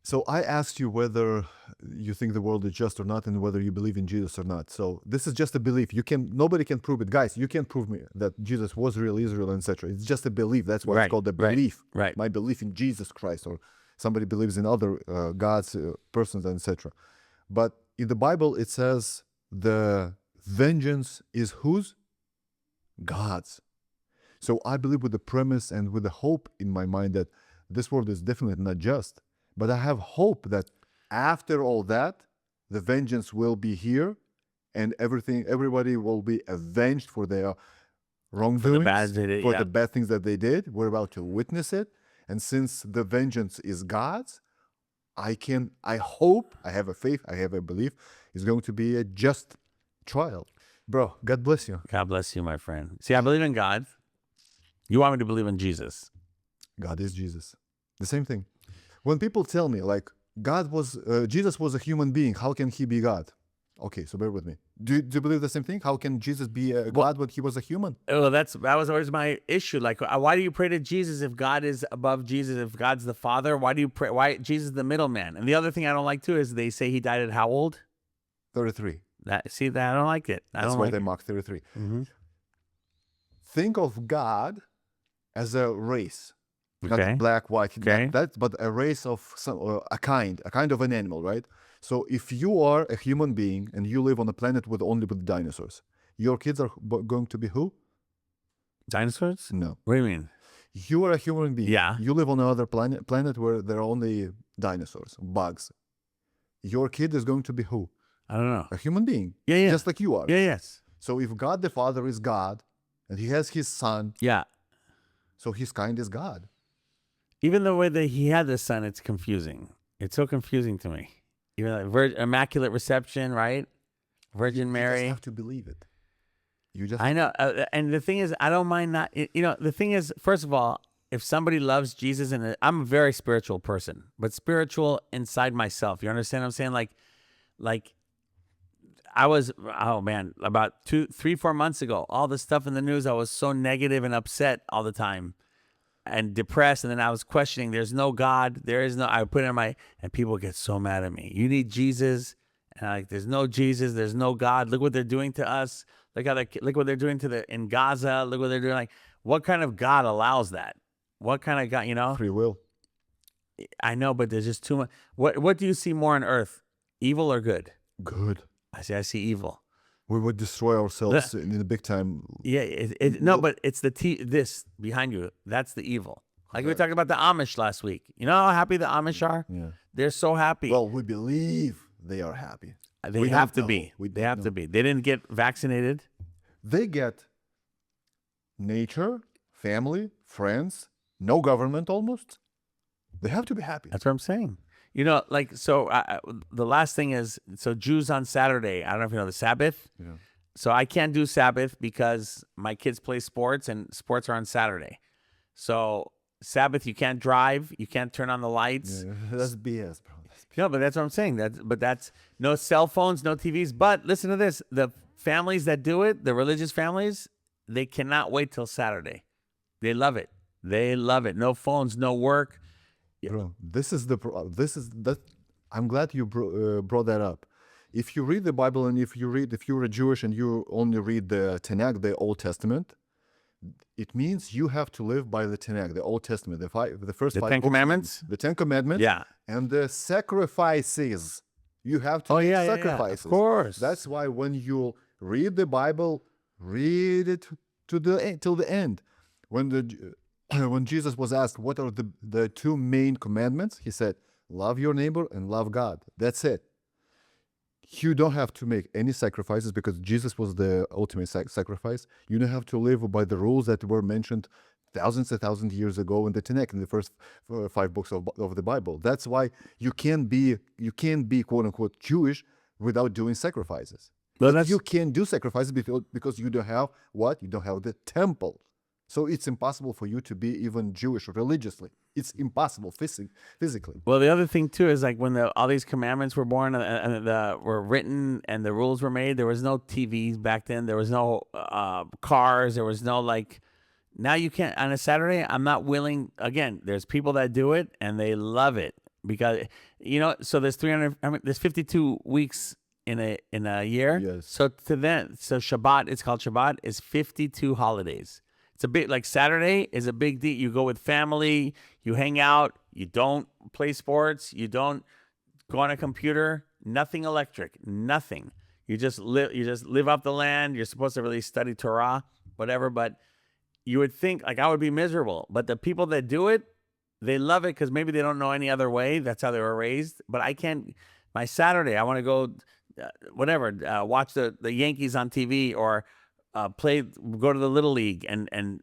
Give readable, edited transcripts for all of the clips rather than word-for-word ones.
So I asked you whether you think the world is just or not, and whether you believe in Jesus or not. So this is just a belief. Nobody can prove it, guys. You can't prove me that Jesus was real Israel, etc. It's just a belief. That's why it's called a belief. Right. My belief in Jesus Christ, or somebody believes in other gods, persons, etc. But in the Bible, it says the vengeance is whose? God's. So I believe with the premise and with the hope in my mind that this world is definitely not just. But I have hope that after all that, the vengeance will be here, and everybody will be avenged for their wrongdoings, for the bad things that they did. We're about to witness it. And since the vengeance is God's, I hope, I have a faith, I have a belief, it's going to be a just trial. Bro, God bless you. God bless you, my friend. See, I believe in God. You want me to believe in Jesus. God is Jesus. The same thing. When people tell me, like, Jesus was a human being, how can he be God? Okay, so bear with me. Do you believe the same thing? How can Jesus be a God when he was a human? Well, that was always my issue. Like, why do you pray to Jesus if God is above Jesus? If God's the Father, why do you pray? Why Jesus is the middleman? And the other thing I don't like too is they say he died at how old? 33. I don't like it. That's why they mock 33. Mm-hmm. Think of God as a race. Okay. Not black, white, okay. but a race of a kind of an animal, right? So if you are a human being and you live on a planet only with dinosaurs, your kids are going to be who? Dinosaurs? No. What do you mean? You are a human being. Yeah. You live on another planet where there are only dinosaurs, bugs. Your kid is going to be who? I don't know. A human being. Yeah. Just like you are. Yeah, yes. So if God the Father is God, and he has his son. Yeah. So his kind is God. Even the way that he had the son, it's confusing. It's so confusing to me. Even like Immaculate Reception, right? Virgin Mary. You just have to believe it. I know. And the thing is, I don't mind not, the thing is, first of all, if somebody loves Jesus, and I'm a very spiritual person, but spiritual inside myself. You understand what I'm saying? Like I was, oh man, about 3-4 months ago, all the stuff in the news, I was so negative and upset all the time and depressed. And then I was questioning, there's no God. I put it in and people get so mad at me. You need Jesus. And I'm like, there's no Jesus. There's no God. Look what they're doing to us. Look what they're doing in Gaza. Look what they're doing. Like, what kind of God allows that? What kind of God, Free will. I know, but there's just too much. What do you see more on earth? Evil or good? Good. I see evil. We would destroy ourselves in the big time. Yeah, no, but it's this behind you. That's the evil. Like we were talking about the Amish last week. You know how happy the Amish are? Yeah. They're so happy. Well, we believe they are happy. They have to be. They have to be. They didn't get vaccinated. They get nature, family, friends, no government almost. They have to be happy. That's what I'm saying. The last thing is, Jews on Saturday, I don't know if you know the Sabbath. Yeah. So I can't do Sabbath because my kids play sports and sports are on Saturday. So Sabbath, you can't drive, you can't turn on the lights. Yeah, that's BS, bro. No, but that's what I'm saying. That's no cell phones, no TVs. But listen to this. The families that do it, the religious families, they cannot wait till Saturday. They love it. They love it. No phones, no work. Bro, I'm glad you brought that up. If you read the Bible and if you're a Jewish and you only read the Tanakh, the Old Testament, it means you have to live by the Tanakh, the Old Testament, the first 5 Ten Commandments? The 10 Commandments. Yeah. And the sacrifices. You have to make sacrifices. Of course. That's why when you read the Bible, read it till the end. When Jesus was asked what are the 2 main commandments, he said, love your neighbor and love God. That's it. You don't have to make any sacrifices because Jesus was the ultimate sacrifice. You don't have to live by the rules that were mentioned thousands and thousands of years ago in the Tanakh, in the first 5 books of the Bible. That's why you can't be quote unquote Jewish without doing sacrifices. But you can't do sacrifices because you don't have what? You don't have the temple. So it's impossible for you to be even Jewish religiously. It's impossible physically. Well, the other thing too is like when all these commandments were born and were written and the rules were made, there was no TVs back then. There was no cars. There was no now you can't, on a Saturday, I'm not willing, again, there's people that do it and they love it. because so there's 300. I mean, there's 52 weeks in a year. Yes. So to them, so Shabbat, it's called Shabbat, is 52 holidays. It's a big, like Saturday is a big deal. You go with family, you hang out, you don't play sports, you don't go on a computer, nothing electric, nothing. You just live off the land. You're supposed to really study Torah, whatever. But you would think, like, I would be miserable. But the people that do it, they love it because maybe they don't know any other way. That's how they were raised. But I can't. My Saturday, I want to go, watch the Yankees on TV or go to the Little League and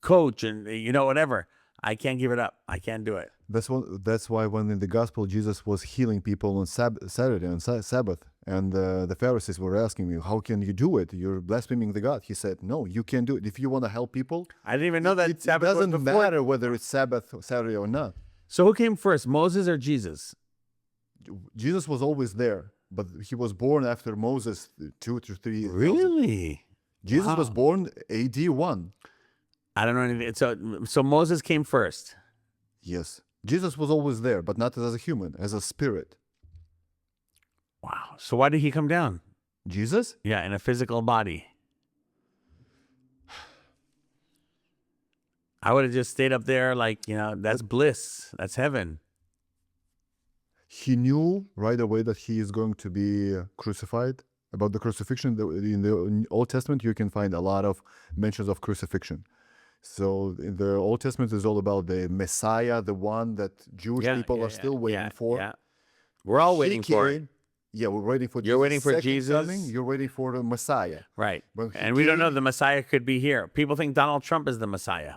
coach and whatever. I can't give it up. I can't do it. That's why when in the gospel Jesus was healing people on Saturday on Sabbath, and the Pharisees were asking me, "How can you do it? You're blaspheming the God." He said, "No, you can't do it. If you want to help people, I didn't even know that it Sabbath was doesn't before. matter whether it's Sabbath or Saturday or not." So who came first, Moses or Jesus? Jesus was always there, but he was born after Moses 2 to 3. Really? Jesus was born AD 1. I don't know anything. So Moses came first. Yes. Jesus was always there, but not as a human, as a spirit. Wow. So why did he come down? Jesus? Yeah, in a physical body. I would have just stayed up there like, that's bliss. That's heaven. He knew right away that he is going to be crucified. About the crucifixion, in the Old Testament, you can find a lot of mentions of crucifixion. So in the Old Testament is all about the Messiah, the one that Jewish people are still waiting for. Yeah. We're all waiting for it. Yeah, we're waiting for You're waiting for second Jesus. coming. You're waiting for the Messiah. Right. When And we don't know the Messiah could be here. People think Donald Trump is the Messiah.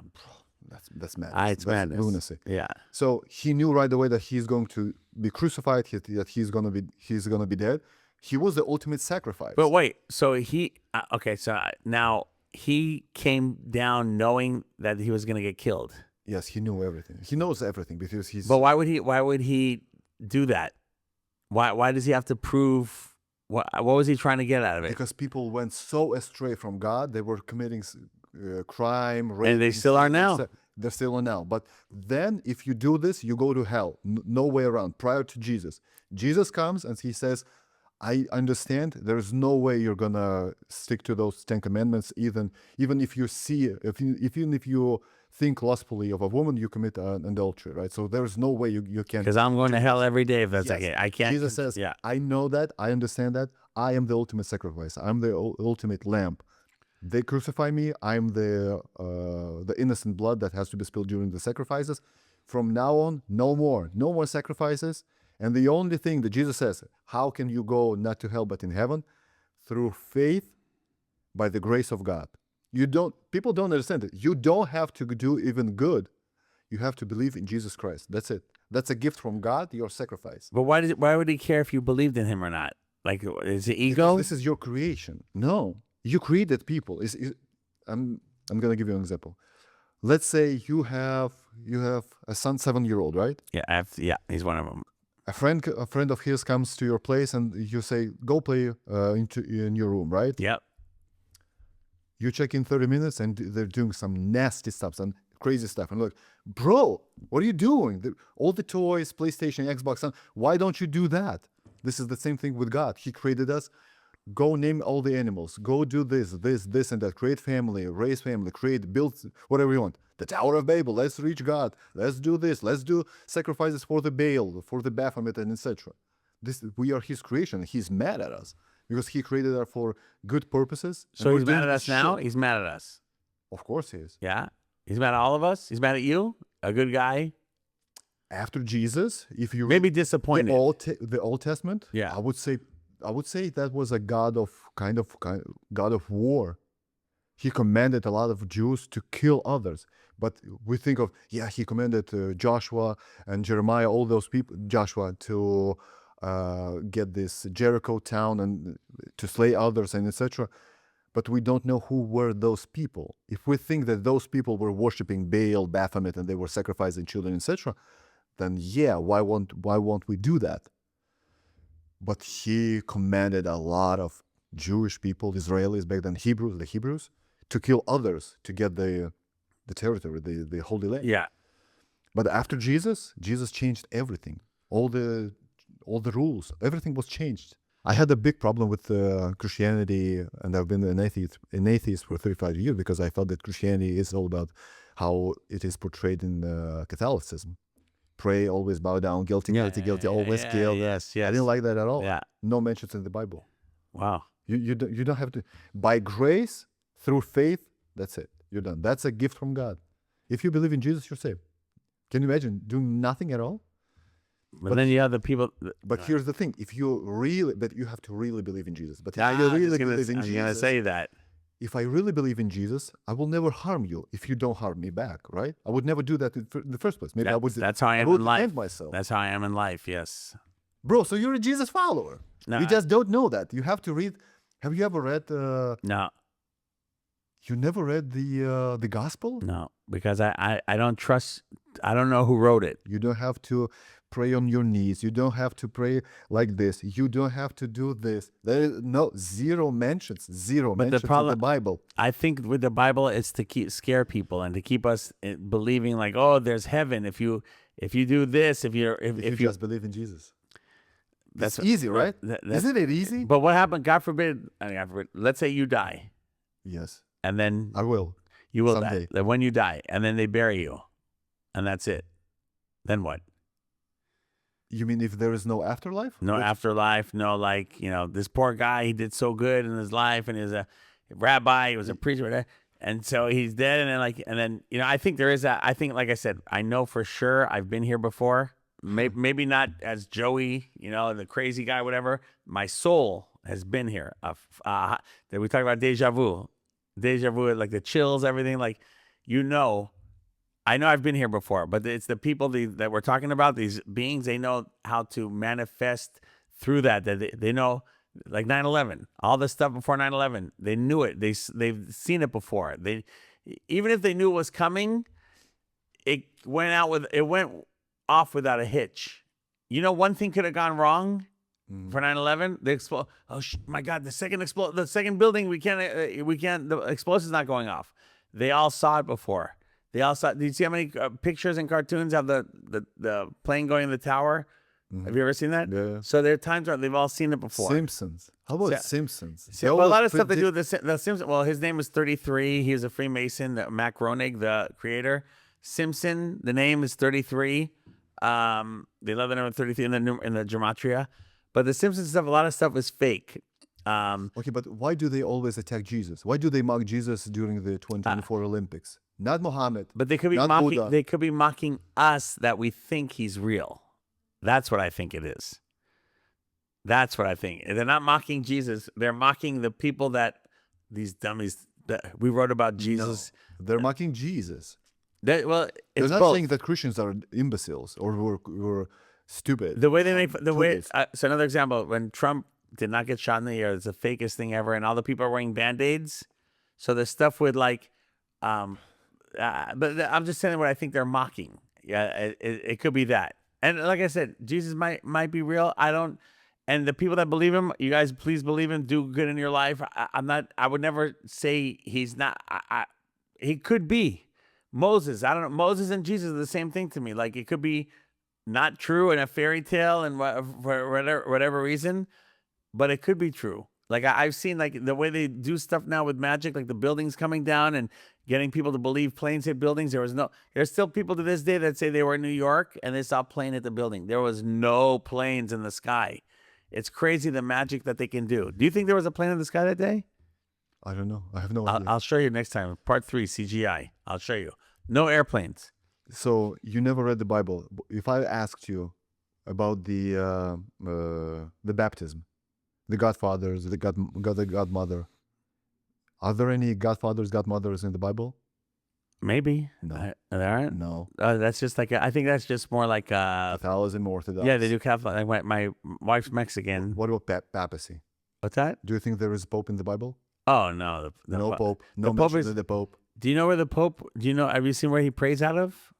That's madness. It's that's madness. lunacy. Yeah. So he knew right away that he's going to be crucified, that he's gonna be dead. He was the ultimate sacrifice. But wait, so now he came down knowing that he was going to get killed. Yes, he knew everything. He knows everything because he's. But why would he do that? Why does he have to prove what was he trying to get out of it? Because people went so astray from God, they were committing crime, rape, and they still are now. They're still on now. But then if you do this, you go to hell. No way around. Prior to Jesus. Jesus comes and he says, I understand there's no way you're going to stick to those 10 commandments. Even if you see, even if you think lustfully of a woman, you commit an adultery, right? So there's no way you can. Because I'm going to hell every day if that's okay. I can't. Jesus says, yeah. I know that. I understand that. I am the ultimate sacrifice. I'm the ultimate lamb. They crucify me. I'm the innocent blood that has to be spilled during the sacrifices. From now on, no more sacrifices. And the only thing that Jesus says, how can you go not to hell but in heaven? Through faith, by the grace of God. People don't understand it. You don't have to do even good. You have to believe in Jesus Christ. That's it. That's a gift from God, your sacrifice. But why would he care if you believed in him or not? Like, is it ego? Because this is your creation. No, you created people. I'm going to give you an example. Let's say you have a son, 7-year-old, right? Yeah, he's one of them. A friend of his comes to your place and you say, go play in your room, right? Yep. You check in 30 minutes and they're doing some nasty stuff, some crazy stuff. And look, bro, what are you doing? All the toys, PlayStation, Xbox, why don't you do that? This is the same thing with God. He created us. Go name all the animals. Go do this, and that. Create family, raise family, build whatever you want. The Tower of Babel. Let's reach God. Let's do this. Let's do sacrifices for the Baal, for the Baphomet, and etc. We are His creation. He's mad at us because He created us for good purposes. So he's mad at us now? He's mad at us. Of course He is. Yeah? He's mad at all of us? He's mad at you? A good guy? After Jesus, if you maybe disappointed. The Old Testament, yeah, I would say that was a God of God of war. He commanded a lot of Jews to kill others. But we think of, he commanded Joshua and Jeremiah, all those people, Joshua, to get this Jericho town and to slay others and etc. But we don't know who were those people. If we think that those people were worshiping Baal, Baphomet, and they were sacrificing children, etc., then why won't we do that? But He commanded a lot of Jewish people, Israelis back then, the Hebrews, to kill others to get the territory, the Holy Land. Yeah. But after Jesus changed everything. all the rules, everything was changed. I had a big problem with Christianity, and I've been an atheist for 35 years because I felt that Christianity is all about how it is portrayed in Catholicism. Pray, always bow down, guilty, always kill. Yes. I didn't like that at all. Yeah. No mentions in the Bible. Wow. You don't have to. By grace, through faith, that's it. You're done. That's a gift from God. If you believe in Jesus, you're saved. Can you imagine doing nothing at all? But then you have the people. But here's the thing: if you have to really believe in Jesus. But if I'm you really believe in going to Jesus, say that. if I really believe in Jesus, I will never harm you if you don't harm me back, right? I would never do that in the first place. Maybe I would. That's how I am would in life. end myself. That's how I am in life. Yes. Bro, so you're a Jesus follower. No, You just don't know that. You have to read. Have you ever read? No. You never read the gospel? No, because I don't trust. I don't know who wrote it. You don't have to pray on your knees. You don't have to pray like this. You don't have to do this. There is zero mentions of the Bible. I think with the Bible, it's to scare people and to keep us believing like, oh, there's heaven if you do this. If you just believe in Jesus. That's easy, right? Isn't it easy? But what happened? God forbid. Let's say you die. Yes. And then I will. You will someday. die. When you die, and then they bury you, and that's it. Then what? You mean if there is no afterlife? No afterlife. No, this poor guy, he did so good in his life, and he was a rabbi, he was a preacher, and so he's dead, and then I think there is that. I think, like I said, I know for sure I've been here before. Maybe not as Joey, the crazy guy, whatever. My soul has been here. We talk about deja vu, like the chills, everything. I know I've been here before, but it's the people that we're talking about. These beings, they know how to manifest through that. That they know, like 9/11, all the stuff before 9/11. They knew it. They've seen it before. Even if they knew it was coming, it went off without a hitch. One thing could have gone wrong for 9/11. The my God, the second building, we can't, the explosive's not going off. They all saw it before. They all saw. Do you see how many pictures and cartoons have the plane going in the tower? Mm-hmm. Have you ever seen that? Yeah. So there are times where they've all seen it before. Simpsons. How about Simpsons? A lot of stuff they do with the Simpsons. Well, his name is 33. He was a Freemason. Mac Ronig, the creator. Simpson, the name is 33. They love the number 33 in the Gematria. But the Simpsons stuff, a lot of stuff is fake. Okay, but why do they always attack Jesus? Why do they mock Jesus during the 2024 Olympics? Not Muhammad. But they could be mocking. Buddha. They could be mocking us that we think he's real. That's what I think it is. That's what I think. They're not mocking Jesus. They're mocking the people these dummies that we wrote about Jesus. No, they're mocking Jesus. They're not saying that Christians are imbeciles or we're stupid. The way they make so another example, when Trump did not get shot in the ear, it's the fakest thing ever, and all the people are wearing Band-Aids. So the stuff with but I'm just saying what I think they're mocking. Yeah, it could be that. And like I said, Jesus might be real. I don't. And the people that believe him, you guys, please believe him. Do good in your life. I would never say he's not. He could be. Moses, I don't know. Moses and Jesus are the same thing to me. Like, it could be not true in a fairy tale and for whatever reason, but it could be true. Like, I've seen like the way they do stuff now with magic, like the buildings coming down and getting people to believe planes hit buildings. There's still people to this day that say they were in New York and they saw a plane hit the building. There was no planes in the sky. It's crazy the magic that they can do. Do you think there was a plane in the sky that day? I don't know. I have no idea. I'll show you next time. Part 3, CGI. I'll show you. No airplanes. So you never read the Bible. If I asked you about the baptism, the godfathers, the godmother, are there any godfathers, godmothers in the Bible? Maybe. No. There aren't? No. That's just like, I think that's just more like... Catholicism, Orthodox. Yeah, they do Catholic. Like my wife's Mexican. What about papacy? What's that? Do you think there is a pope in the Bible? Oh, no. No pope. No mention of the pope. Do you know where the Pope, have you seen where he prays out of?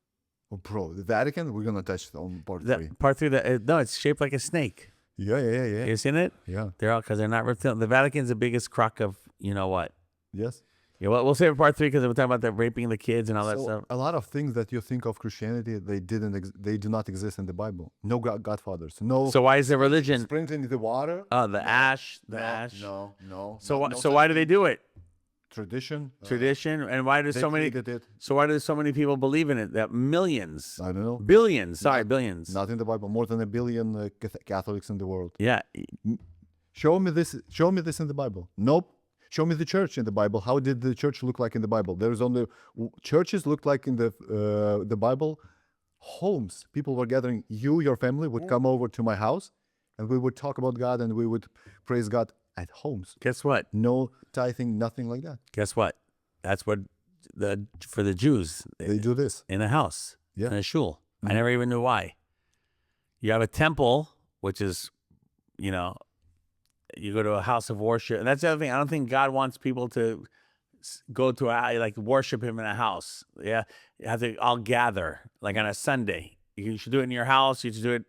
Oh, bro, the Vatican? We're going to touch on part 3. Part 3, no, it's shaped like a snake. Yeah. You seen it? Yeah. Because they're not reptilian. The Vatican's the biggest crock of, you know what? Yes. Yeah, well, we'll save part 3 because we're talking about the raping the kids and all that So stuff. a lot of things that you think of Christianity, they do not exist in the Bible. No godfathers. No So why is there religion? sprinkling the water. Oh, the ash. No. So no so such why do they thing. do it? Tradition. Tradition, and why do They so many? created it. So why do so many people believe in it? That millions, I don't know. billions. Sorry, billions. Not in the Bible. More than 1 billion Catholics in the world. Yeah, Show me this. Show me this in the Bible. Nope. Show me the church in the Bible. How did the church look like in the Bible? There is only churches looked like in the Bible. Homes. People were gathering. You, your family would come over to my house, and we would talk about God and we would praise God at homes. guess what? No tithing, nothing like that. Guess what? That's what for the Jews They do this. in a house, Yeah. in a shul. I never even knew why. You have a temple, which is, you know, you go to a house of worship, and that's the other thing. I don't think God wants people to go to like worship Him in a house. Yeah, you have to all gather like on a Sunday. You should do it in your house. You should do it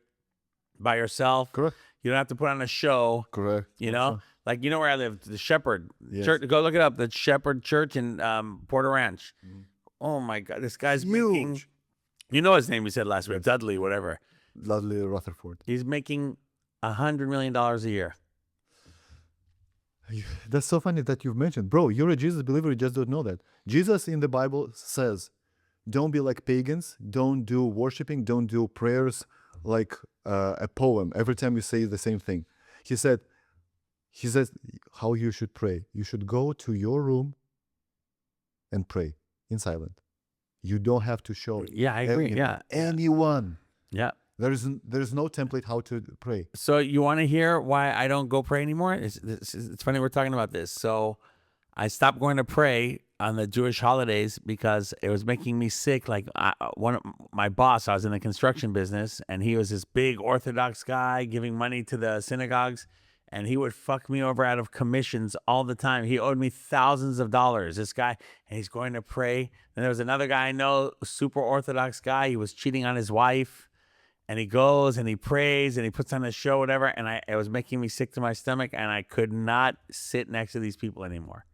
by yourself. Correct. You don't have to put on a show. Correct. You know, like you know where I live, the Shepherd Yes. Church. Go look it up. The Shepherd Church in Porter Ranch. Oh my God, this guy's making. Huge. You know his name? You said last week, Dudley, whatever. Dudley Rutherford. He's making $100 million a year. That's so funny that you've mentioned. Bro, you're a Jesus believer, you just don't know that. Jesus in the Bible says, don't be like pagans, don't do worshiping, don't do prayers like a poem. Every time you say the same thing. He says how you should pray. You should go to your room and pray in silence. You don't have to show Yeah, I agree. anyone. Yeah. There's no template how to pray. So you want to hear why I don't go pray anymore? It's funny we're talking about this. So I stopped going to pray on the Jewish holidays because it was making me sick. Like one of my boss, I was in the construction business, and he was this big Orthodox guy giving money to the synagogues, and he would fuck me over out of commissions all the time. He owed me thousands of dollars, this guy, and he's going to pray. And there was another guy I know, super Orthodox guy. He was cheating on his wife. And he goes and he prays and he puts on a show, whatever. And it was making me sick to my stomach, and I could not sit next to these people anymore.